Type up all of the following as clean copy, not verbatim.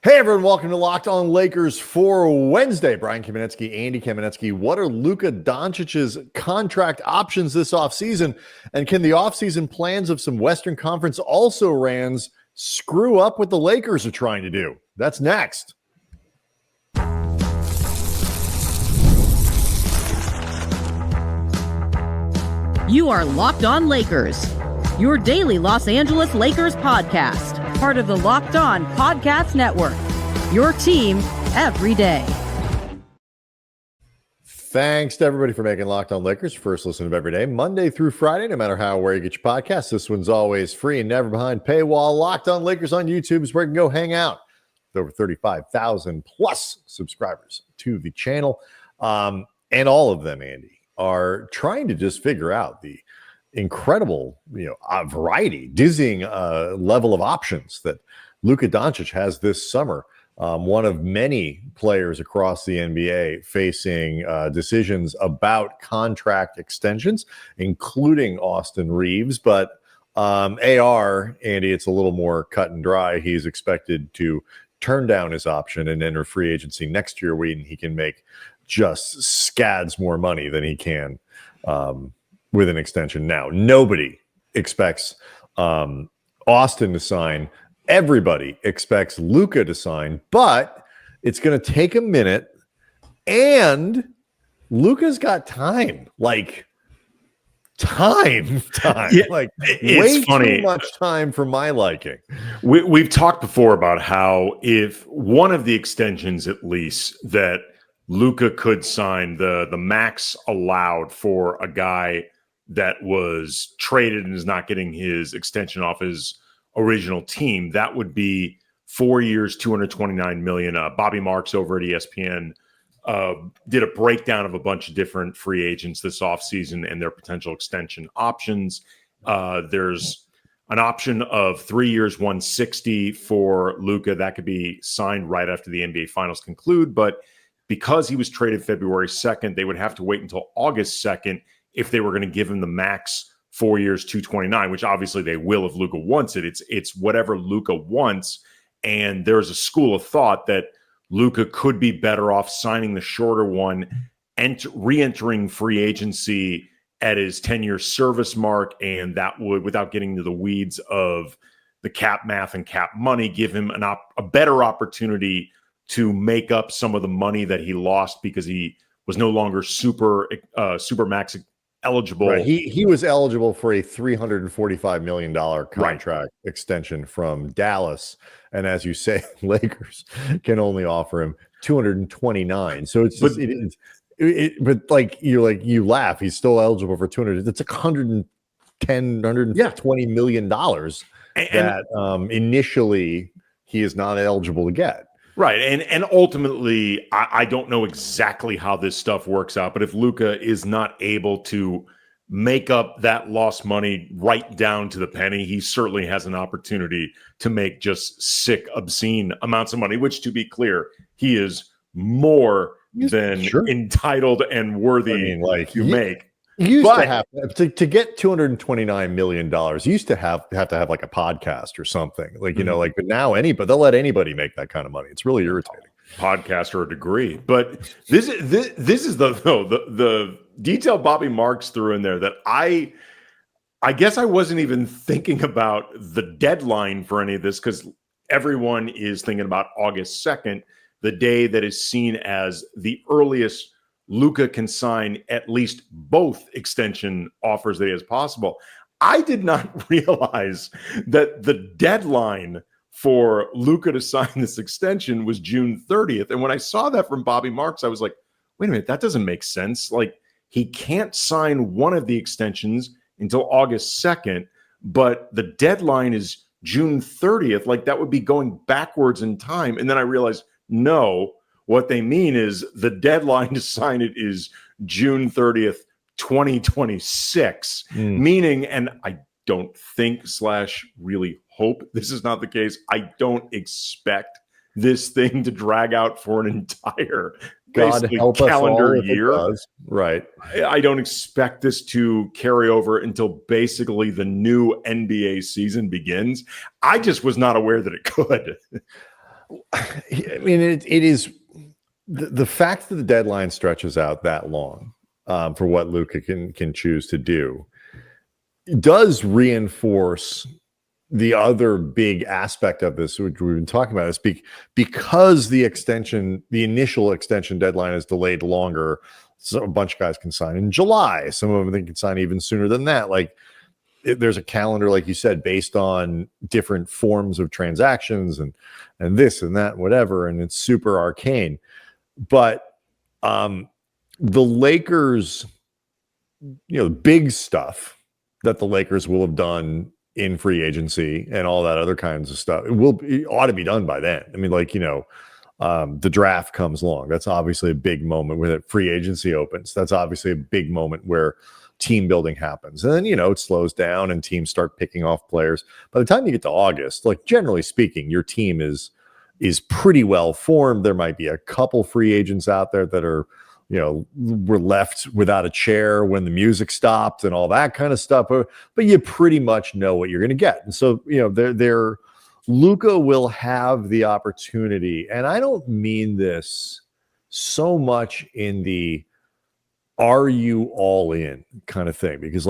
Hey everyone, welcome to Locked On Lakers for Wednesday. Brian Kamenetsky, Andy Kamenetsky. What are Luka Dončić's contract options this offseason? And can the offseason plans of some Western Conference also-rans screw up what the Lakers are trying to do? That's next. You are Locked On Lakers, your daily Los Angeles Lakers podcast. Part of the Locked On Podcast Network, your team every day. Thanks to everybody for making Locked On Lakers first listen of every day, Monday through Friday, no matter how or where you get your podcasts. This one's always free and never behind paywall. Locked On Lakers on YouTube is where you can go hang out with over 35,000 plus subscribers to the channel. And all of them, Andy, are trying to just figure out the incredible, variety, dizzying level of options that Luka Dončić has this summer. One of many players across the NBA facing decisions about contract extensions, including Austin Reeves. But AR, Andy, it's a little more cut and dry. He's expected to turn down his option and enter free agency next year when he can make just scads more money than he can with an extension now. Nobody expects Austin to sign. Everybody expects Luka to sign, but it's going to take a minute, and Luka's got time. Time. Yeah, like it's way funny. Too much time for my liking. We've talked before about how if one of the extensions, at least, that Luka could sign, the max allowed for a guy that was traded and is not getting his extension off his original team, that would be 4 years, $229 million. Bobby Marks over at ESPN did a breakdown of a bunch of different free agents this offseason and their potential extension options. There's an option of 3 years, 160 for Luka. That could be signed right after the NBA Finals conclude, but because he was traded February 2nd, they would have to wait until August 2nd if they were going to give him the max 4 years, 229, which obviously they will if Luka wants it. It's whatever Luka wants. And there's a school of thought that Luka could be better off signing the shorter one and re-entering free agency at his 10-year service mark. And that would, without getting into the weeds of the cap math and cap money, give him a better opportunity to make up some of the money that he lost because he was no longer super max eligible. Right. He was eligible for a $345 million contract extension from Dallas. And as you say, Lakers can only offer him 229. So it's just, you laugh. He's still eligible for 200. That's like $120 million that initially he is not eligible to get. Right. And ultimately, I don't know exactly how this stuff works out, but if Luka is not able to make up that lost money right down to the penny, he certainly has an opportunity to make just sick, obscene amounts of money, which, to be clear, he is more than entitled and worthy to make. You used to have to get $229 million. You used to have to like a podcast or something, but now they'll let anybody make that kind of money. It's really irritating. Podcast or a degree, but this is the detail Bobby Marks threw in there that I guess I wasn't even thinking about the deadline for any of this because everyone is thinking about August 2nd, the day that is seen as the earliest Luka can sign at least both extension offers that he has possible. I did not realize that the deadline for Luka to sign this extension was June 30th. And when I saw that from Bobby Marks, I was like, wait a minute, that doesn't make sense. Like, he can't sign one of the extensions until August 2nd, but the deadline is June 30th. Like, that would be going backwards in time. And then I realized, no, what they mean is the deadline to sign it is June 30th, 2026, meaning, and I don't think / really hope this is not the case, I don't expect this thing to drag out for an entire calendar year. Right. I don't expect this to carry over until basically the new NBA season begins. I just was not aware that it could. I mean, it is the fact that the deadline stretches out that long for what Luka can choose to do does reinforce the other big aspect of this, which we've been talking about, is because the initial extension deadline is delayed longer. So a bunch of guys can sign in July. Some of them can sign even sooner than that. Like there's a calendar, like you said, based on different forms of transactions and this and that, whatever. And it's super arcane. But the Lakers, big stuff that the Lakers will have done in free agency and all that other kinds of stuff, it ought to be done by then. I mean, the draft comes along. That's obviously a big moment where free agency opens. That's obviously a big moment where team building happens. And then, it slows down and teams start picking off players. By the time you get to August, like generally speaking, your team is pretty well formed. There might be a couple free agents out there that are, were left without a chair when the music stopped and all that kind of stuff. But you pretty much know what you're going to get. And so, Luka will have the opportunity. And I don't mean this so much in the are you all in kind of thing, because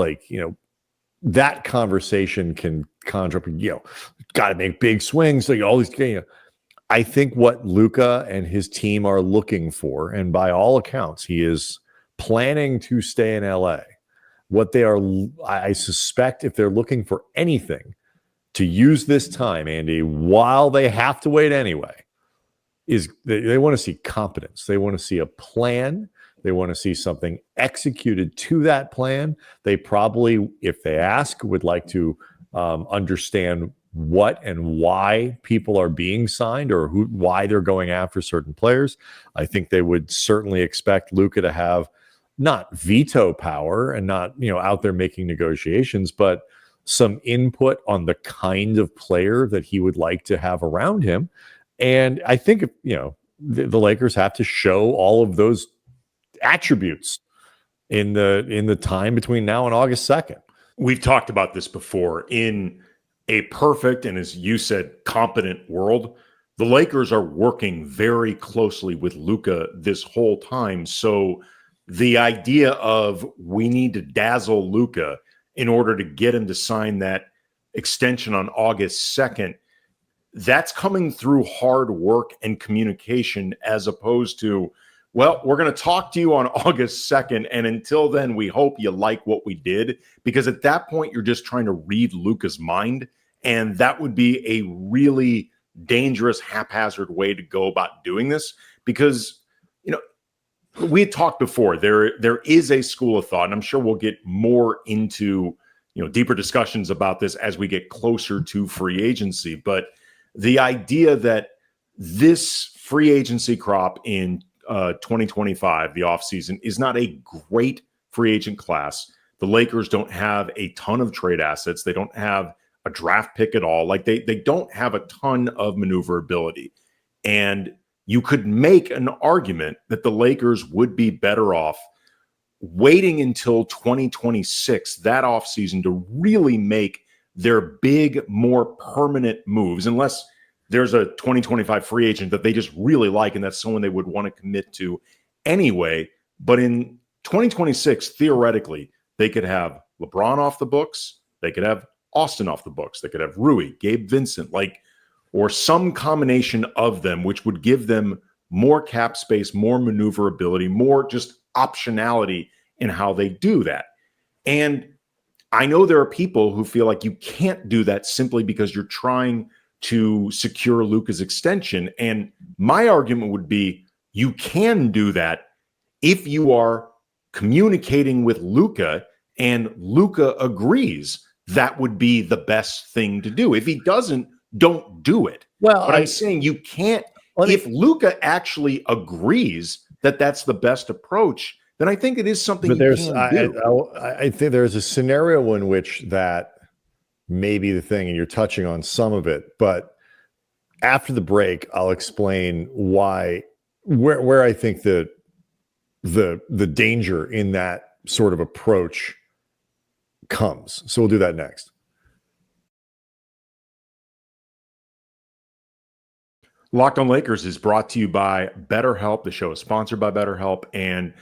that conversation can conjure up, got to make big swings. So all these, I think what Luka and his team are looking for, and by all accounts, he is planning to stay in LA. What they are, I suspect, if they're looking for anything to use this time, Andy, while they have to wait anyway, is they want to see competence. They want to see a plan. They want to see something executed to that plan. They probably, if they ask, would like to understand what and why people are being signed or why they're going after certain players. I think they would certainly expect Luka to have not veto power and not, out there making negotiations, but some input on the kind of player that he would like to have around him. And I think, the Lakers have to show all of those attributes in the time between now and August 2nd. We've talked about this before. In a perfect and, as you said, competent world, the Lakers are working very closely with Luka this whole time. So the idea of we need to dazzle Luka in order to get him to sign that extension on August 2nd, that's coming through hard work and communication, as opposed to, well, we're going to talk to you on August 2nd, and until then, we hope you like what we did. Because at that point, you're just trying to read Luka's mind, and that would be a really dangerous, haphazard way to go about doing this. Because, we had talked before, there is a school of thought, and I'm sure we'll get more into, deeper discussions about this as we get closer to free agency. But the idea that this free agency crop in 2025, the offseason, is not a great free agent class. The Lakers don't have a ton of trade assets. They don't have a draft pick at all. Like they don't have a ton of maneuverability. And you could make an argument that the Lakers would be better off waiting until 2026, that offseason, to really make their big, more permanent moves, unless there's a 2025 free agent that they just really like, and that's someone they would want to commit to anyway. But in 2026, theoretically, they could have LeBron off the books. They could have Austin off the books. They could have Rui, Gabe Vincent, or some combination of them, which would give them more cap space, more maneuverability, more just optionality in how they do that. And I know there are people who feel like you can't do that simply because you're trying to secure Luka's extension. And my argument would be you can do that if you are communicating with Luka and Luka agrees. That would be the best thing to do. If he doesn't, don't do it. Well, but I'm saying you can't. If Luka actually agrees that that's the best approach, then I think it is something you can do. I think there's a scenario in which that may be the thing, and you're touching on some of it. But after the break, I'll explain where I think the danger in that sort of approach comes. So we'll do that next. Locked on Lakers is brought to you by BetterHelp. The show is sponsored by BetterHelp, and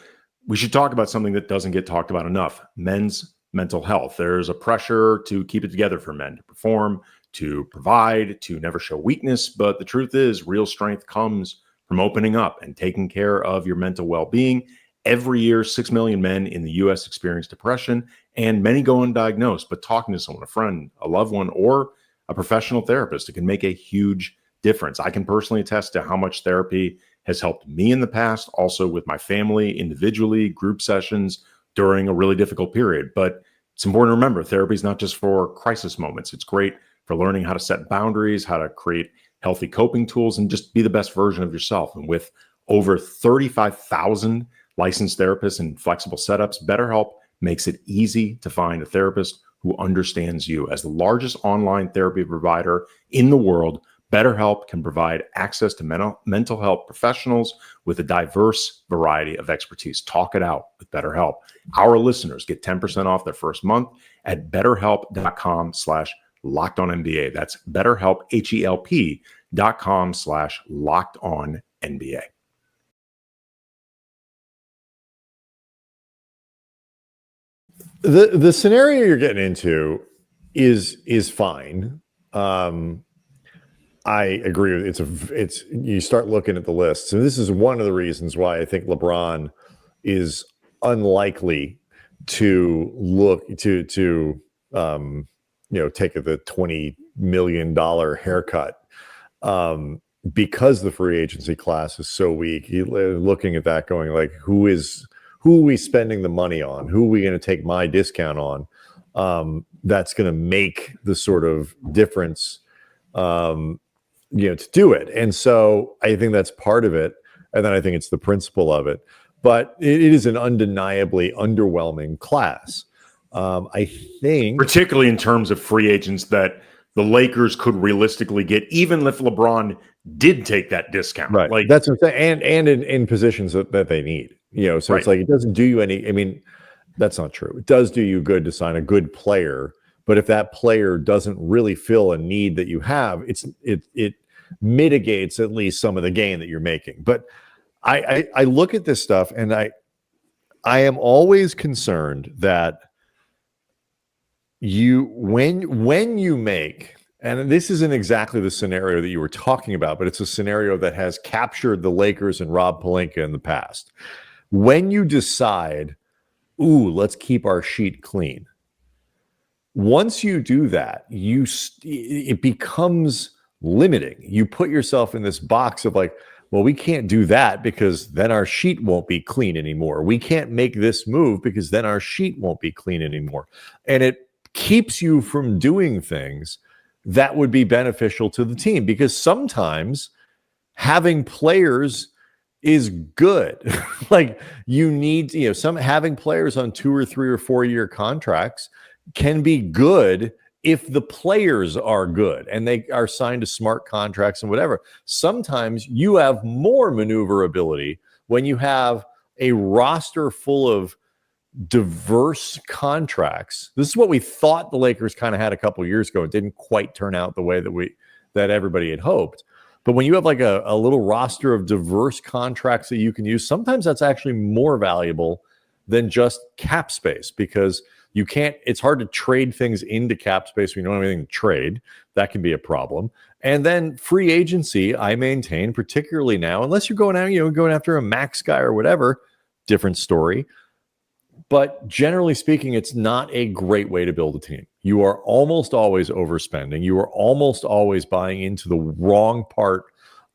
we should talk about something that doesn't get talked about enough: men's mental health. There's a pressure to keep it together for men, to perform, to provide, to never show weakness. But the truth is, real strength comes from opening up and taking care of your mental well-being. Every year, 6 million men in the U.S. experience depression, and many go undiagnosed. But talking to someone, a friend, a loved one, or a professional therapist, it can make a huge difference. I can personally attest to how much therapy has helped me in the past, also with my family, individually, group sessions during a really difficult period. But it's important to remember, therapy is not just for crisis moments. It's great for learning how to set boundaries, how to create healthy coping tools, and just be the best version of yourself. And with over 35,000 licensed therapists and flexible setups, BetterHelp makes it easy to find a therapist who understands you. As the largest online therapy provider in the world, BetterHelp can provide access to mental health professionals with a diverse variety of expertise. Talk it out with BetterHelp. Our listeners get 10% off their first month at betterhelp.com/lockedonnba. That's BetterHelp, HELP.com/lockedonnba. The scenario you're getting into is fine. I agree with it's you start looking at the list. So this is one of the reasons why I think LeBron is unlikely to look to take the $20 million haircut because the free agency class is so weak. Looking at that, going like, who are we spending the money on? Who are we going to take my discount on? That's going to make the sort of difference. To do it. And so I think that's part of it. And then I think it's the principle of it. But it is an undeniably underwhelming class. I think, particularly in terms of free agents that the Lakers could realistically get, even if LeBron did take that discount. Right. Like, that's what I'm saying. And in positions that they need. So right. It's like, it doesn't do you any. I mean, that's not true. It does do you good to sign a good player. But if that player doesn't really fill a need that you have, it mitigates at least some of the gain that you're making. But I look at this stuff and I am always concerned that when you make, and this isn't exactly the scenario that you were talking about, but it's a scenario that has captured the Lakers and Rob Pelinka in the past. When you decide, let's keep our sheet clean. Once you do that, it becomes limiting. You put yourself in this box of like, well, we can't do that because then our sheet won't be clean anymore. We can't make this move because then our sheet won't be clean anymore. And it keeps you from doing things that would be beneficial to the team, because sometimes having players is good. Like, you need, having players on 2 or 3 or 4 year contracts can be good if the players are good and they are signed to smart contracts and whatever. Sometimes you have more maneuverability when you have a roster full of diverse contracts. This is what we thought the Lakers kind of had a couple of years ago. It didn't quite turn out the way that everybody had hoped. But when you have like a little roster of diverse contracts that you can use, sometimes that's actually more valuable than just cap space, because it's hard to trade things into cap space when you don't have anything to trade. That can be a problem. And then free agency, I maintain, particularly now, unless you're going out, going after a max guy or whatever, different story. But generally speaking, it's not a great way to build a team. You are almost always overspending. You are almost always buying into the wrong part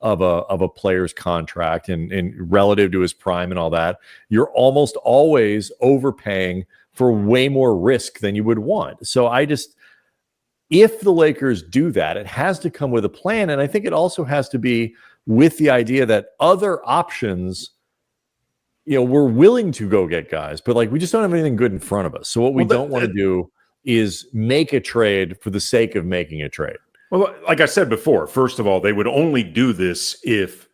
of a player's contract and relative to his prime and all that. You're almost always overpaying for way more risk than you would want. So if the Lakers do that, it has to come with a plan. And I think it also has to be with the idea that other options, we're willing to go get guys, but like, we just don't have anything good in front of us. So what we don't want to do is make a trade for the sake of making a trade. Well, like I said before, first of all, they would only do this if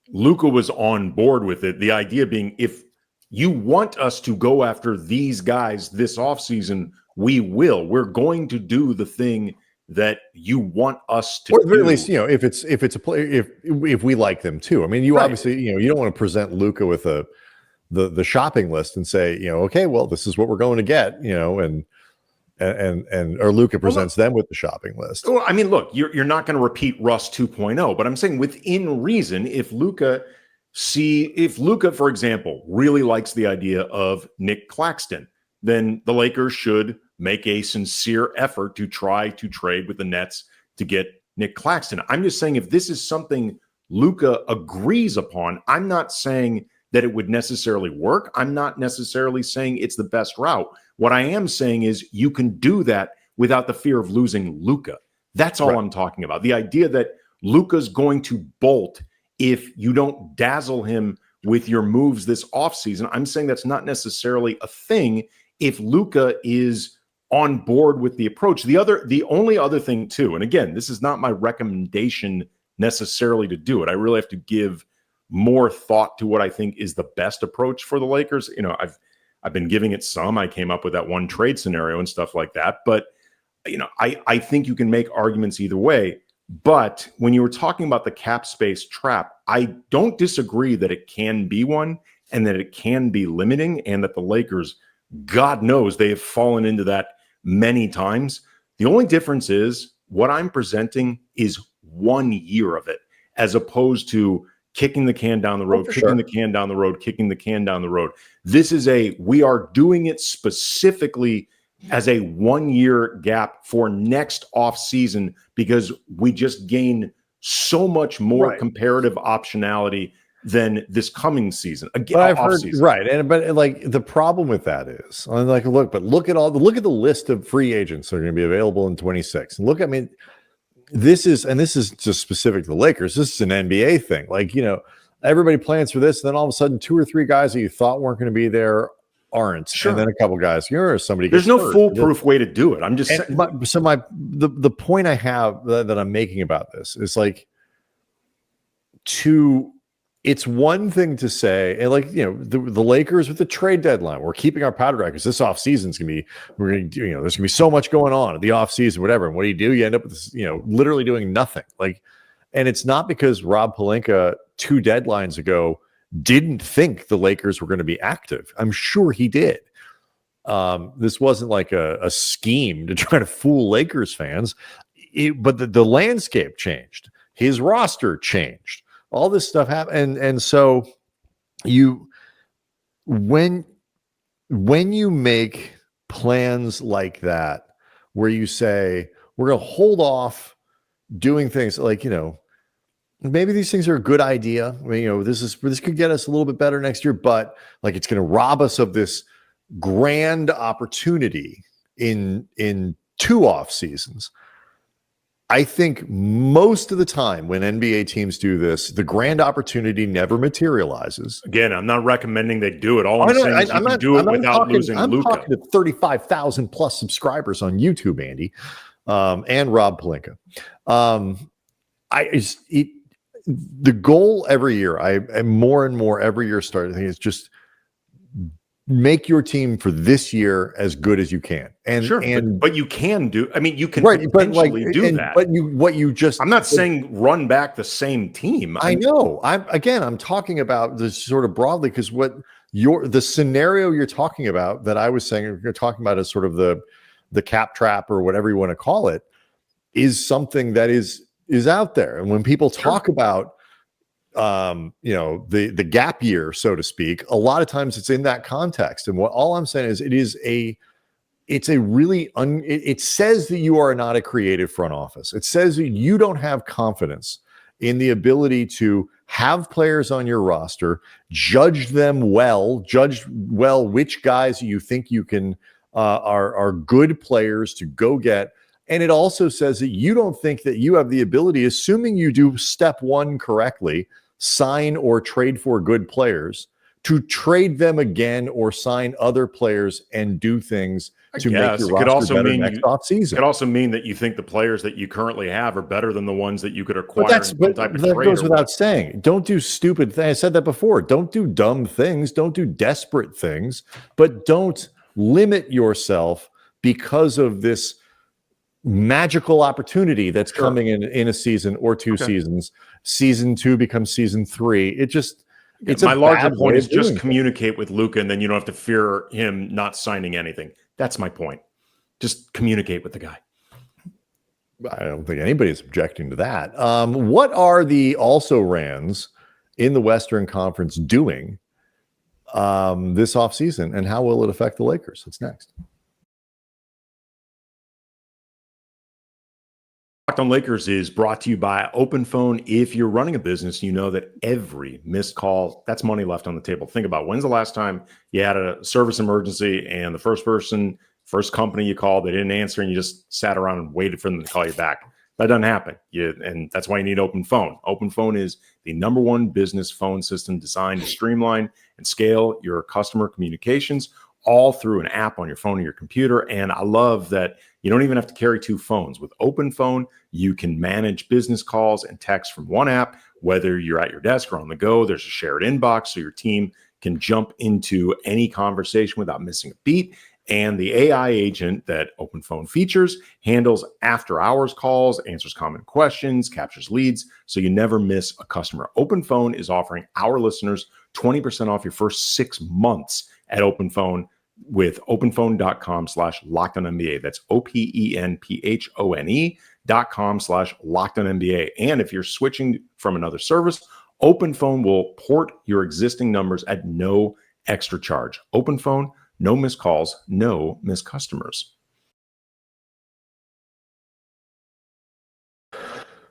Luka was on board with it. The idea being, if you want us to go after these guys this offseason, we will. We're going to do the thing that you want us to or at the very do. least, if it's a player, if we like them too. I mean, you obviously, you don't want to present Luka with the shopping list and say, okay, well, this is what we're going to get, and or Luka presents them with the shopping list. Well, I mean, look, you're not going to repeat Russ 2.0, but I'm saying within reason, if Luka, for example, really likes the idea of Nick Claxton, then the Lakers should make a sincere effort to try to trade with the Nets to get Nick Claxton. I'm just saying, if this is something Luka agrees upon, I'm not saying that it would necessarily work. I'm not necessarily saying it's the best route. What I am saying is you can do that without the fear of losing Luka. That's all I'm talking about. The idea that Luka's going to bolt if you don't dazzle him with your moves this offseason, I'm saying that's not necessarily a thing if Luka is on board with the approach. The only other thing too, and again, this is not my recommendation necessarily to do it. I really have to give more thought to what I think is the best approach for the Lakers. I've been giving it some. I came up with that one trade scenario and stuff like that. But, I think you can make arguments either way. But when you were talking about the cap space trap, I don't disagree that it can be one and that it can be limiting, and that the Lakers, God knows, they have fallen into that many times. The only difference is what I'm presenting is 1 year of it, as opposed to kicking the can down the road, the can down the road, kicking the can down the road. This is we are doing it specifically as a 1 year gap for next off season, because we just gain so much more comparative optionality than this coming season. Again, but I've heard, but like the problem with that is, I'm like, look at the list of free agents that are going to be available in 26, and this is just specific to the Lakers. This is an NBA thing. Like, everybody plans for this, and then all of a sudden 2 or 3 guys that you thought weren't going to be there aren't. And then a couple guys, somebody there's no hurt. foolproof way to do it. I'm just saying. The point I have that I'm making about this is like, it's one thing to say, and the Lakers with the trade deadline, we're keeping our powder dry because this offseason is going to be, there's going to be so much going on in the offseason, whatever. And what do? You end up with this, literally doing nothing. And it's not because Rob Pelinka 2 deadlines ago didn't think the Lakers were going to be active. I'm sure he did. This wasn't like a scheme to try to fool Lakers fans, but the landscape changed. His roster changed. All this stuff happened, and so when you make plans like that, where you say we're going to hold off doing things like maybe these things are a good idea. I mean, this could get us a little bit better next year, but it's going to rob us of this grand opportunity in 2 off seasons. I think most of the time when NBA teams do this, the grand opportunity never materializes. Again, I'm not recommending they do it. All I'm saying is you can do it without losing Luka. I'm talking to 35,000 plus subscribers on YouTube, Andy, and Rob Pelinka. The goal every year, I more and more every year starting, I think, is just make your team for this year as good as you can. But you can do. I mean, you can potentially do that. But I'm not saying run back the same team. I know. I'm talking about this sort of broadly, because the scenario you're talking about that I was saying you're talking about as sort of the cap trap or whatever you want to call it is something that is out there. And when people talk about the gap year, so to speak, a lot of times it's in that context. And all I'm saying is it says that you are not a creative front office. It says that you don't have confidence in the ability to have players on your roster, judge well which guys you think you can are good players to go get. And it also says that you don't think that you have the ability, assuming you do step 1 correctly, sign or trade for good players, to trade them again or sign other players and do things to make your roster better next offseason. It could also mean that you think the players that you currently have are better than the ones that you could acquire in some type of trade. That goes without saying. Don't do stupid things. I said that before. Don't do dumb things. Don't do desperate things. But don't limit yourself because of this magical opportunity that's coming in a season or two seasons. Season 2 becomes season 3. It's my larger bad point way is of doing just things. communicate with Luka, and then you don't have to fear him not signing anything. That's my point. Just communicate with the guy. I don't think anybody's objecting to that. What are the also-rans in the Western Conference doing this offseason, and how will it affect the Lakers? That's next. Locked on Lakers is brought to you by Open Phone. If you're running a business, you know that every missed call, that's money left on the table. Think about when's the last time you had a service emergency and the first company you called, they didn't answer, and you just sat around and waited for them to call you back. That doesn't happen. And that's why you need Open Phone. Open Phone is the #1 business phone system designed to streamline and scale your customer communications, all through an app on your phone or your computer. And I love that you don't even have to carry 2 phones. With Open Phone, you can manage business calls and texts from one app, whether you're at your desk or on the go. There's a shared inbox so your team can jump into any conversation without missing a beat. And the AI agent that Open Phone features handles after-hours calls, answers common questions, captures leads, so you never miss a customer. Open Phone is offering our listeners 20% off your first 6 months at Open Phone with openphone.com/LockedOnNBA. That's OPENPHONE.com/LockedOnNBA. And if you're switching from another service, Open Phone will port your existing numbers at no extra charge. Open Phone, no missed calls, no missed customers.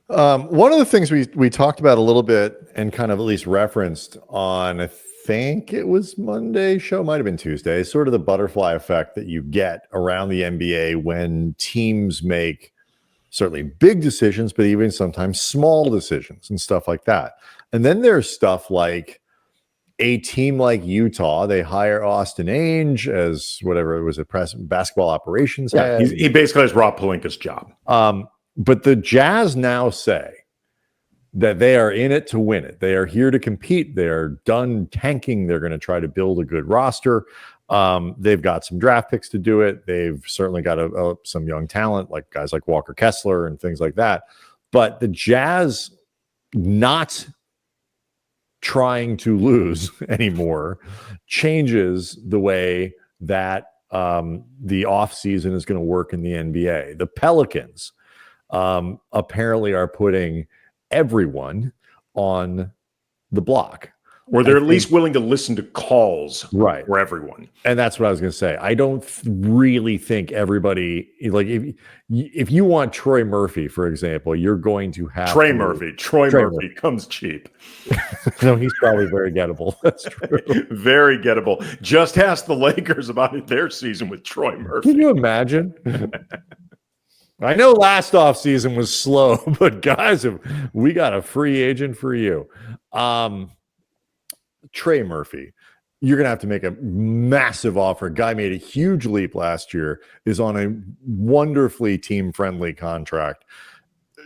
One of the things we talked about a little bit and kind of at least referenced on, I think it was Monday show, might have been Tuesday, sort of the butterfly effect that you get around the NBA when teams make certainly big decisions, but even sometimes small decisions and stuff like that. And then there's stuff like a team like Utah, they hire Austin Ainge as whatever it was, a basketball operations head. He basically has Rob Pelinka's job. But the Jazz now say that they are in it to win it. They are here to compete. They are done tanking. They're going to try to build a good roster. They've got some draft picks to do it. They've certainly got some young talent, like guys like Walker Kessler and things like that. But the Jazz not trying to lose anymore changes the way that the offseason is going to work in the NBA. The Pelicans apparently are putting everyone on the block. Or they're at least willing to listen to calls for everyone. And that's what I was going to say. I don't really think everybody, like if you want Troy Murphy, for example, you're going to have Troy Murphy comes cheap. No, he's probably very gettable. That's true. Very gettable. Just ask the Lakers about their season with Troy Murphy. Can you imagine? I know last offseason was slow, but guys, we got a free agent for you. Trey Murphy, you're going to have to make a massive offer. Guy made a huge leap last year, is on a wonderfully team-friendly contract.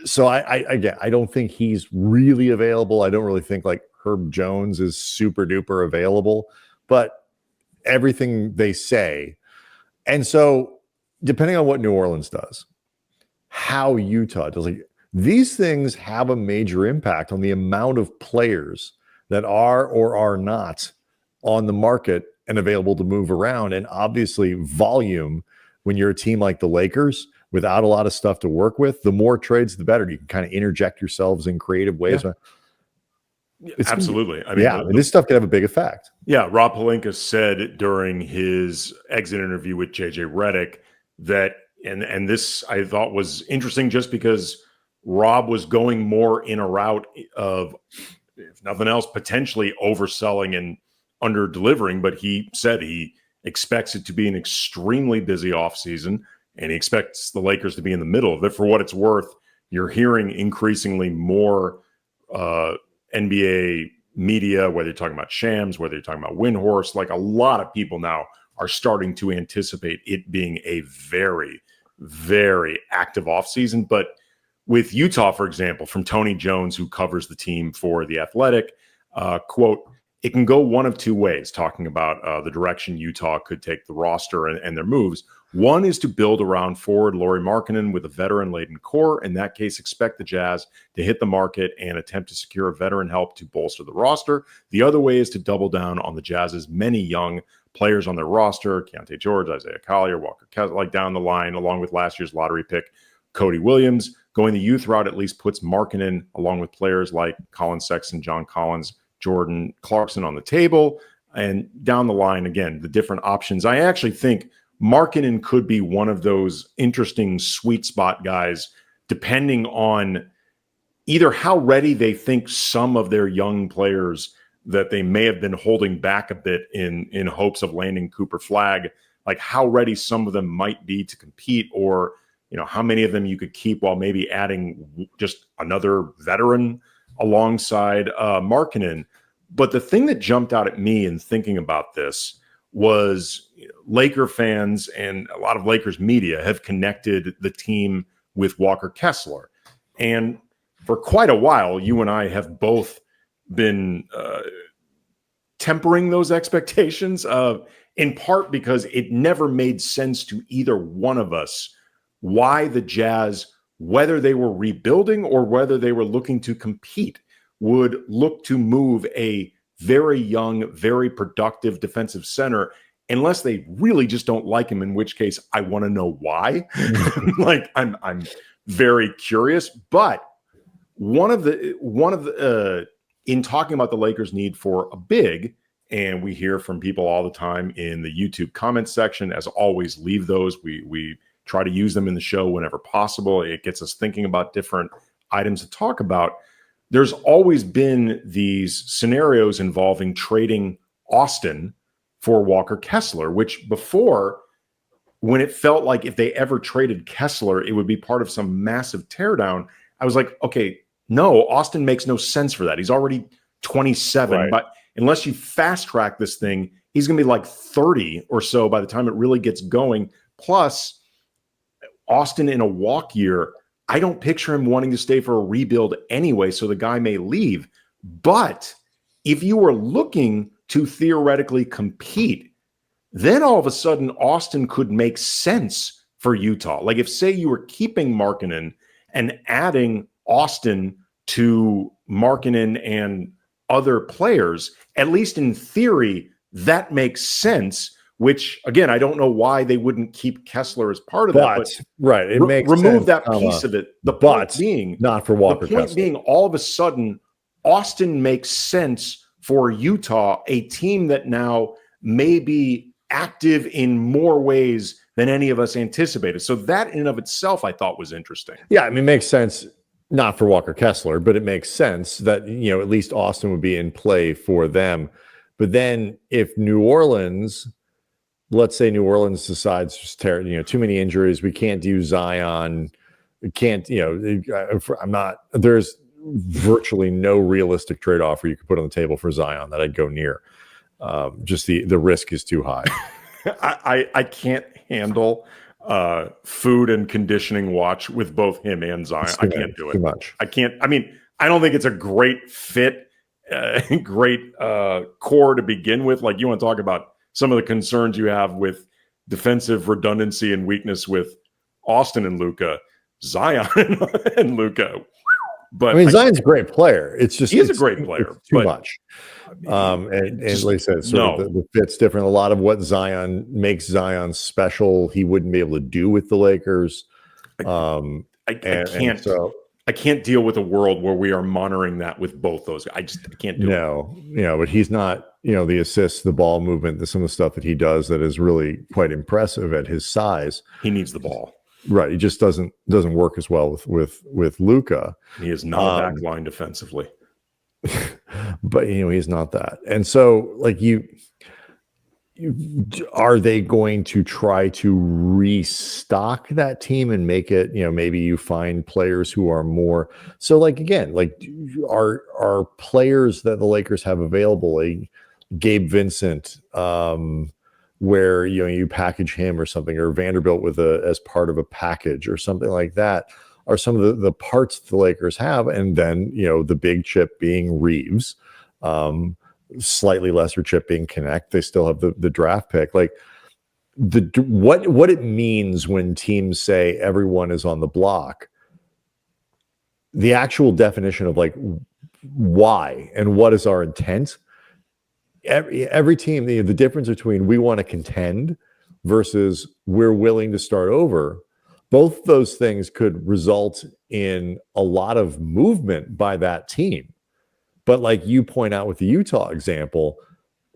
So I don't think he's really available. I don't really think like Herb Jones is super duper available, but everything they say. And so depending on what New Orleans does, how Utah does, like, these things have a major impact on the amount of players that are or are not on the market and available to move around. And obviously volume, when you're a team like the Lakers without a lot of stuff to work with, the more trades, the better. You can kind of interject yourselves in creative ways. Yeah. Absolutely. This stuff can have a big effect. Yeah. Rob Pelinka said during his exit interview with JJ Redick that, and this I thought was interesting just because Rob was going more in a route of, if nothing else, potentially overselling and under delivering, but he said he expects it to be an extremely busy offseason, and he expects the Lakers to be in the middle of it. For what it's worth, you're hearing increasingly more NBA media, whether you're talking about Shams, whether you're talking about Windhorst, like a lot of people now are starting to anticipate it being a very, very active offseason. But with Utah, for example, from Tony Jones, who covers the team for The Athletic, quote, it can go one of two ways, talking about the direction Utah could take the roster and their moves. One is to build around forward Lauri Markkanen with a veteran-laden core. In that case, expect the Jazz to hit the market and attempt to secure veteran help to bolster the roster. The other way is to double down on the Jazz's many young players on their roster, Keontae George, Isaiah Collier, Walker Kessler, like down the line, along with last year's lottery pick, Cody Williams. Going the youth route at least puts Markkanen, along with players like Colin Sexton, John Collins, Jordan Clarkson on the table. And down the line, again, the different options. I actually think Markkanen could be one of those interesting sweet spot guys, depending on either how ready they think some of their young players that they may have been holding back a bit in hopes of landing Cooper Flagg, like how ready some of them might be to compete, or how many of them you could keep while maybe adding just another veteran alongside Markkanen. But the thing that jumped out at me in thinking about this was Laker fans and a lot of Lakers media have connected the team with Walker Kessler. And for quite a while, you and I have both been tempering those expectations, in part because it never made sense to either one of us why the Jazz, whether they were rebuilding or whether they were looking to compete, would look to move a very young, very productive defensive center unless they really just don't like him, in which case I want to know why. Like I'm very curious. But one of the in talking about the Lakers' need for a big, and we hear from people all the time in the YouTube comments section, as always, leave those. We try to use them in the show whenever possible. It gets us thinking about different items to talk about. There's always been these scenarios involving trading Austin for Walker Kessler, which before, when it felt like if they ever traded Kessler, it would be part of some massive teardown. I was like, okay, no, Austin makes no sense for that. He's already 27, right. But unless you fast track this thing, he's going to be like 30 or so by the time it really gets going. Plus, Austin in a walk year, I don't picture him wanting to stay for a rebuild anyway, so the guy may leave. But if you were looking to theoretically compete, then all of a sudden Austin could make sense for Utah. Like if, say, you were keeping Markkanen and adding Austin to Markkanen and other players, at least in theory, that makes sense. Which, again, I don't know why they wouldn't keep Kessler as part of that. But right, it makes remove sense, that piece of it. The point being, not for Walker. The point Kessler. being, all of a sudden, Austin makes sense for Utah, a team that now may be active in more ways than any of us anticipated. So that in and of itself, I thought was interesting. Yeah, I mean, it makes sense. Not for Walker Kessler, but it makes sense that, at least Austin would be in play for them. But then if New Orleans, let's say New Orleans decides just too many injuries, we can't do Zion, we can't, there's virtually no realistic trade offer you could put on the table for Zion that I'd go near. Just the risk is too high. I can't handle food and conditioning watch with both him and Zion. I can't do it. Too much. I can't. I mean, I don't think it's a great fit, great core to begin with. Like, you want to talk about some of the concerns you have with defensive redundancy and weakness with Austin and Luka, Zion and Luka. But I mean, Zion's a great player. It's just he's a great player. Too much. And like I said, the fit's different. A lot of what Zion makes Zion special, he wouldn't be able to do with the Lakers. I can't deal with a world where we are monitoring that with both those. I can't do it. But he's not, the assists, the ball movement, some of the stuff that he does that is really quite impressive at his size. He needs the ball. Right. He just doesn't work as well with Luka. He is not a back line defensively. But he's not that. And so like are they going to try to restock that team and make it, maybe you find players who are more so like, again, like are players that the Lakers have available, like Gabe Vincent, where you package him or something, or Vanderbilt as part of a package or something like that, are some of the parts the Lakers have. And then the big chip being Reeves, slightly lesser chip being Connect. They still have the draft pick. Like what it means when teams say everyone is on the block, the actual definition of like why and what is our intent. Every team, the difference between we want to contend versus we're willing to start over, both those things could result in a lot of movement by that team. But like you point out with the Utah example,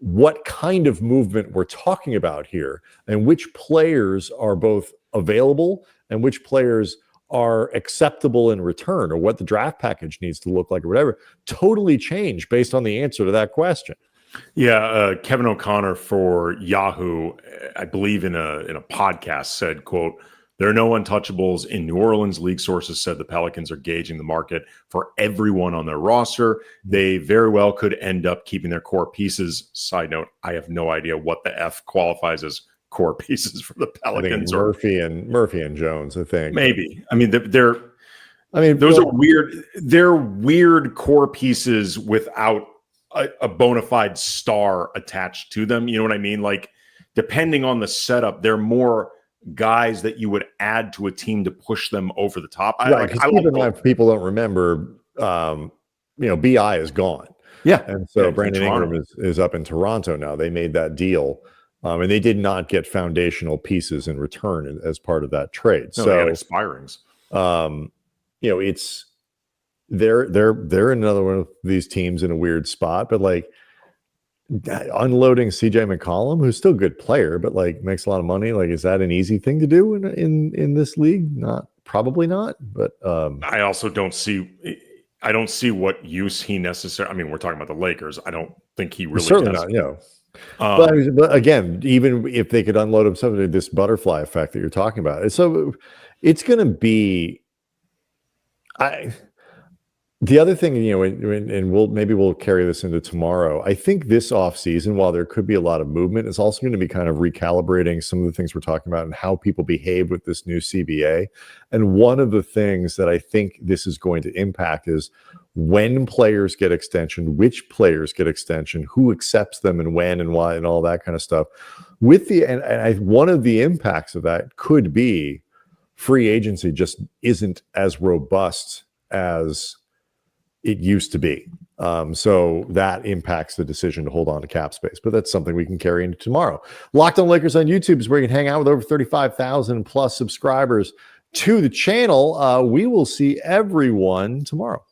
what kind of movement we're talking about here and which players are both available and which players are acceptable in return, or what the draft package needs to look like or whatever, totally change based on the answer to that question. Yeah, Kevin O'Connor for Yahoo, I believe in a podcast said, quote, "There are no untouchables in New Orleans. League sources said the Pelicans are gauging the market for everyone on their roster. They very well could end up keeping their core pieces." Side note, I have no idea what the F qualifies as core pieces for the Pelicans. Murphy and Jones, I think. Maybe. I mean, those are weird. They're weird core pieces without a bona fide star attached to them. You know what I mean? Like, depending on the setup, they're more guys that you would add to a team to push them over the top. Right, because keep in mind, if people don't remember, BI is gone. Yeah. And so Brandon Ingram is up in Toronto now. They made that deal. And they did not get foundational pieces in return as part of that trade. No, so they had expirings. It's they're another one of these teams in a weird spot, but like unloading CJ McCollum, who's still a good player, but like makes a lot of money. Like, is that an easy thing to do in this league? Probably not. But I also don't see what use he necessarily. I mean, we're talking about the Lakers. I don't think he really certainly does. Not. But again, even if they could unload him, something of this butterfly effect that you're talking about, so it's going to be. The other thing, and we'll carry this into tomorrow. I think this offseason, while there could be a lot of movement, it's also going to be kind of recalibrating some of the things we're talking about and how people behave with this new CBA. And one of the things that I think this is going to impact is when players get extension, which players get extension, who accepts them and when and why and all that kind of stuff. One of the impacts of that could be free agency just isn't as robust as it used to be. So that impacts the decision to hold on to cap space. But that's something we can carry into tomorrow. Locked on Lakers on YouTube is where you can hang out with over 35,000 plus subscribers to the channel. We will see everyone tomorrow.